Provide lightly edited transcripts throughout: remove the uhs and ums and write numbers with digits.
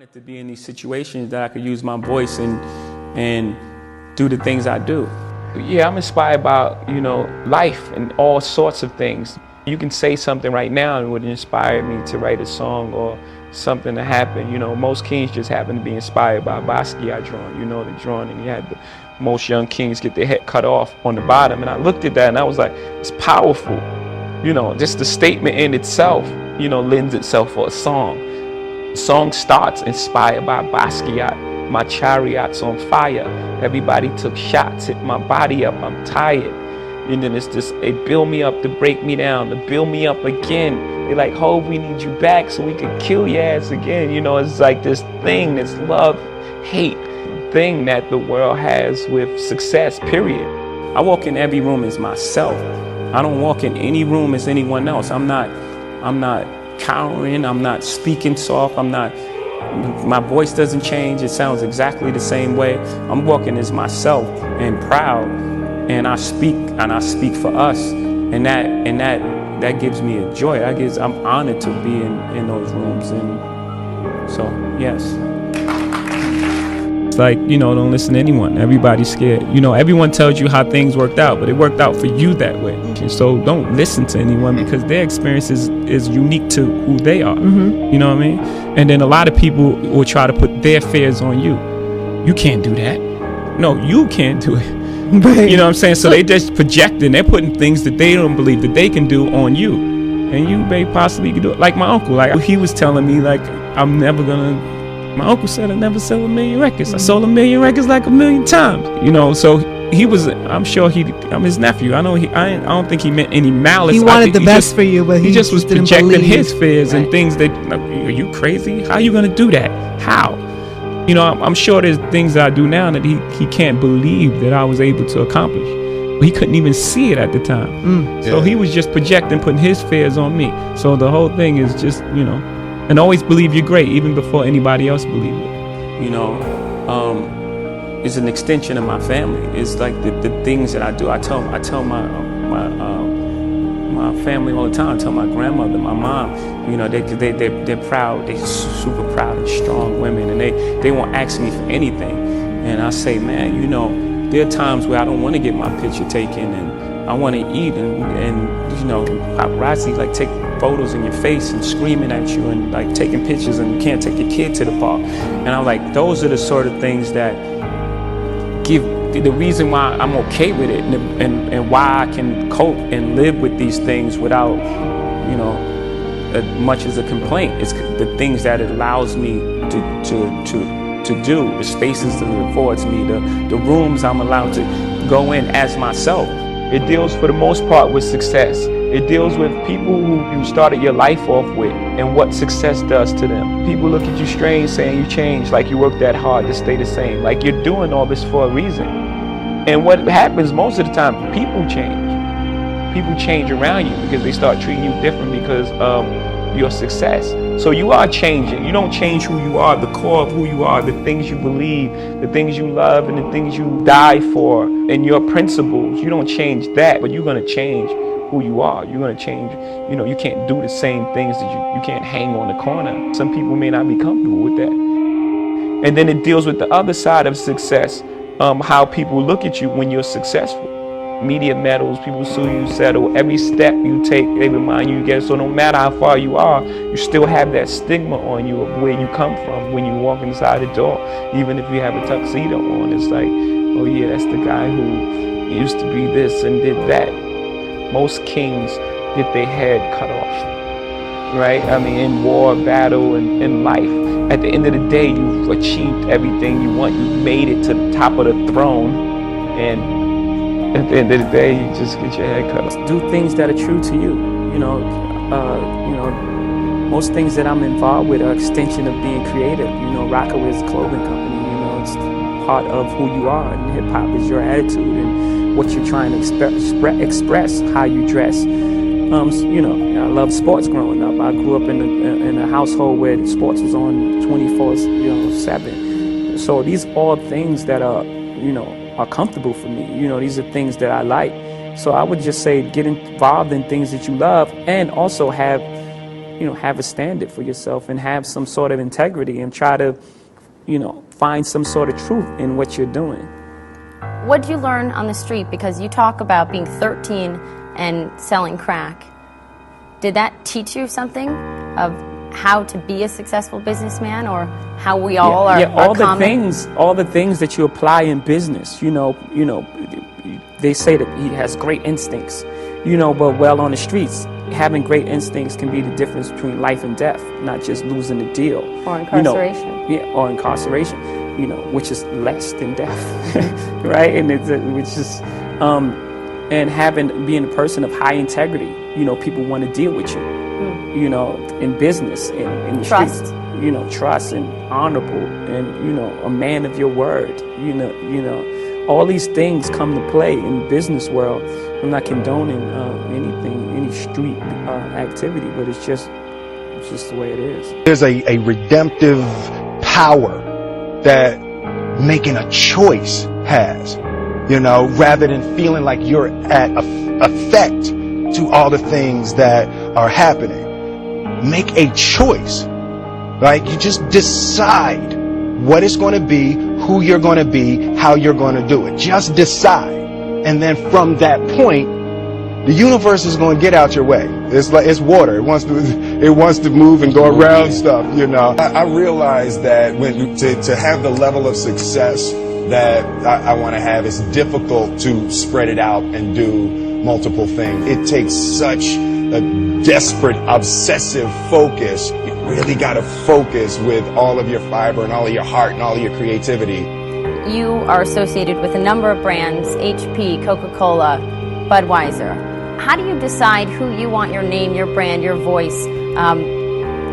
Honored to be in these situations that I could use my voice and do the things I do. Yeah, I'm inspired by, life and all sorts of things. You can say something right now and it would inspire me to write a song or something to happen. Most kings just happen to be inspired by Basquiat drawing, the drawing, and he had most young kings get their head cut off on the bottom. And I looked at that and I was like, it's powerful. Just the statement in itself, lends itself for a song. The song starts inspired by Basquiat. My chariot's on fire. Everybody took shots, hit my body up, I'm tired. And then it's just, they build me up to break me down, to build me up again. They like, Hov, we need you back so we can kill your ass again. It's like this thing, this love, hate thing that the world has with success, period. I walk in every room as myself. I don't walk in any room as anyone else. I'm not cowering, I'm not speaking soft, my voice doesn't change, it sounds exactly the same way. I'm walking as myself and proud, and I speak for us, and that gives me a joy. I'm honored to be in those rooms, and so yes. It's like, don't listen to anyone. Everybody's scared. Everyone tells you how things worked out, but it worked out for you that way. And so don't listen to anyone because their experience is unique to who they are. Mm-hmm. You know what I mean? And then a lot of people will try to put their fears on you. You can't do that. No, you can't do it. Right. You know what I'm saying? So they just projecting, they're putting things that they don't believe that they can do on you. And you may possibly do it. Like my uncle, he was telling me, my uncle said I never sell 1 million records. I sold 1 million records like 1 million times. So he was, I'm sure I'm his nephew. I don't think he meant any malice. He wanted the best for you, but he just was projecting his fears right. and things that, are you crazy? How are you going to do that? How? I'm sure there's things that I do now that he can't believe that I was able to accomplish. But he couldn't even see it at the time. So he was just projecting, putting his fears on me. So the whole thing is just, and always believe you're great, even before anybody else believes it. It's an extension of my family. It's like the things that I do. I tell my family all the time. I tell my grandmother, my mom, they're proud. They're super proud and strong women, and they won't ask me for anything. And I say, man, there are times where I don't want to get my picture taken, and I want to eat, and paparazzi take photos in your face and screaming at you and taking pictures, and you can't take your kid to the park. And I'm like, those are the sort of things that give the reason why I'm okay with it, and why I can cope and live with these things without, much as a complaint. It's the things that it allows me to do, the spaces that it affords me, the rooms I'm allowed to go in as myself. It deals for the most part with success. It deals with people who you started your life off with and what success does to them. People look at you strange saying you changed, like you worked that hard to stay the same, like you're doing all this for a reason. And what happens most of the time, people change. People change around you because they start treating you different because of your success. So you are changing. You don't change who you are, the core of who you are, the things you believe, the things you love, and the things you die for, and your principles. You don't change that, but you're going to change who you are. You're going to change. You can't do the same things that you can't hang on the corner. Some people may not be comfortable with that. And then it deals with the other side of success, how people look at you when you're successful. Media medals, people sue you, settle. Every step you take, they remind you again. So no matter how far you are, you still have that stigma on you of where you come from when you walk inside the door. Even if you have a tuxedo on, it's like, oh yeah, that's the guy who used to be this and did that. Most kings get their head cut off, right? In war, battle, and in life. At the end of the day, you've achieved everything you want. You've made it to the top of the throne, and at the end of the day, you just get your head cut off. Do things that are true to you. Most things that I'm involved with are extension of being creative. Rockaway is a clothing company. It's part of who you are, and hip hop is your attitude and what you're trying to express, how you dress. I love sports growing up. I grew up in a household where sports was on 24/7. So these are all things that are comfortable for me. These are things that I like. So I would just say get involved in things that you love, and also have have a standard for yourself and have some sort of integrity and try to, find some sort of truth in what you're doing. What did you learn on the street? Because you talk about being 13 and selling crack. Did that teach you something of how to be a successful businessman, or how we all are all common? all the things that you apply in business. They say that he has great instincts, but on the streets, having great instincts can be the difference between life and death, not just losing the deal. Or incarceration. Or incarceration, which is less than death, right? And and being a person of high integrity, people want to deal with you. In business, in the Trust. streets, trust and honorable, and a man of your word. All these things come to play in the business world. I'm not condoning any street activity, but it's just the way it is. There's a redemptive power that making a choice has, rather than feeling like you're at effect to all the things that are happening. Make a choice, right? You just decide what it's going to be, who you're going to be, how you're going to do it. Just decide. And then from that point, the universe is going to get out your way. It's water. It wants to move and go around stuff, I realize that to have the level of success that I want to have, it's difficult to spread it out and do multiple things. It takes such a desperate, obsessive focus. You really got to focus with all of your fiber and all of your heart and all of your creativity. You are associated with a number of brands, HP, Coca-Cola, Budweiser. How do you decide who you want your name, your brand, your voice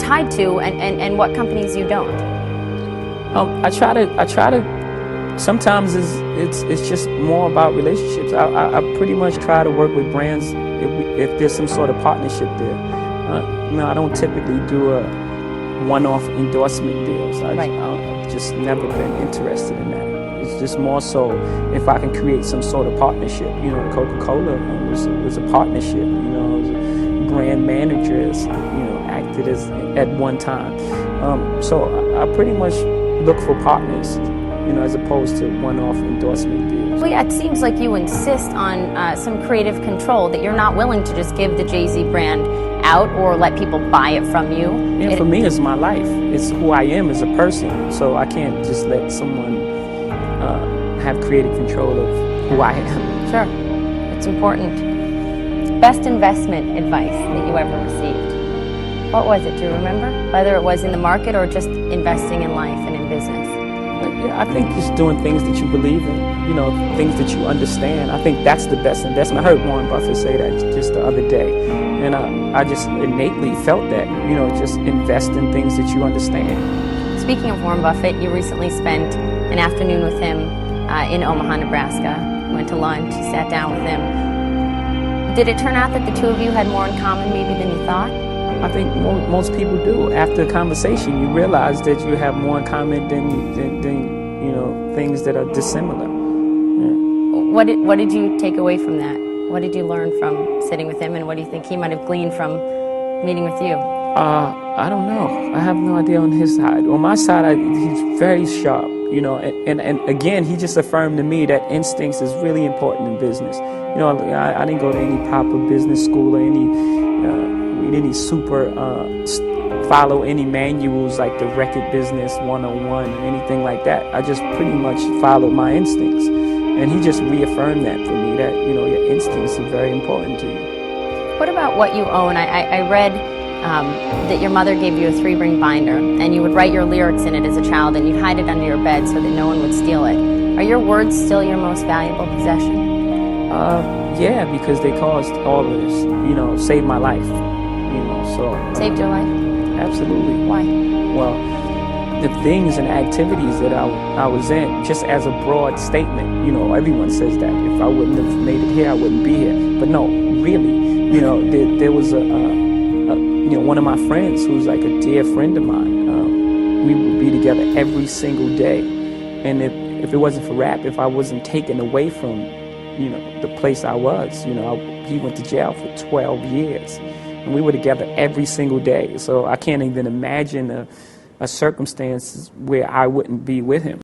tied to, and what companies you don't? I try to. Sometimes it's just more about relationships. I pretty much try to work with brands if there's some sort of partnership there. I don't typically do a one-off endorsement deals. I've just never been interested in that. It's just more so if I can create some sort of partnership. Coca-Cola was a partnership. Brand managers, acted as at one time. So I pretty much look for partners, as opposed to one-off endorsement deals. Well, yeah, it seems like you insist on some creative control, that you're not willing to just give the Jay-Z brand out or let people buy it from you. Yeah, for me, it's my life. It's who I am as a person. So I can't just let someone have creative control of who I am. Sure, it's important. Best investment advice that you ever received? What was it? Do you remember? Whether it was in the market or just investing in life and in business? Yeah, I think just doing things that you believe in, things that you understand. I think that's the best investment. I heard Warren Buffett say that just the other day. And I just innately felt that, just invest in things that you understand. Speaking of Warren Buffett, you recently spent an afternoon with him in Omaha, Nebraska. Went to lunch, you sat down with him. Did it turn out that the two of you had more in common maybe than you thought? I think most people do. After a conversation, you realize that you have more in common than things that are dissimilar. Yeah. What did you take away from that? What did you learn from sitting with him, and what do you think he might have gleaned from meeting with you? I don't know. I have no idea on his side. On my side, he's very sharp, and again, he just affirmed to me that instincts is really important in business. I didn't go to any proper business school or any super follow any manuals like the Record Business 101 or anything like that. I just pretty much followed my instincts, and he just reaffirmed that for me, that your instincts are very important to you. What about what you own? I read that your mother gave you a 3-ring binder, and you would write your lyrics in it as a child, and you'd hide it under your bed so that no one would steal it. Are your words still your most valuable possession? Yeah, because they caused all of this, saved my life, so. Saved your life? Absolutely. Why? Well, the things and activities that I was in, just as a broad statement, everyone says that. If I wouldn't have made it here, I wouldn't be here. But no, really, there was one of my friends who's like a dear friend of mine. We would be together every single day. And if it wasn't for rap, if I wasn't taken away from, the place I was, he went to jail for 12 years. And we were together every single day. So I can't even imagine a circumstance where I wouldn't be with him.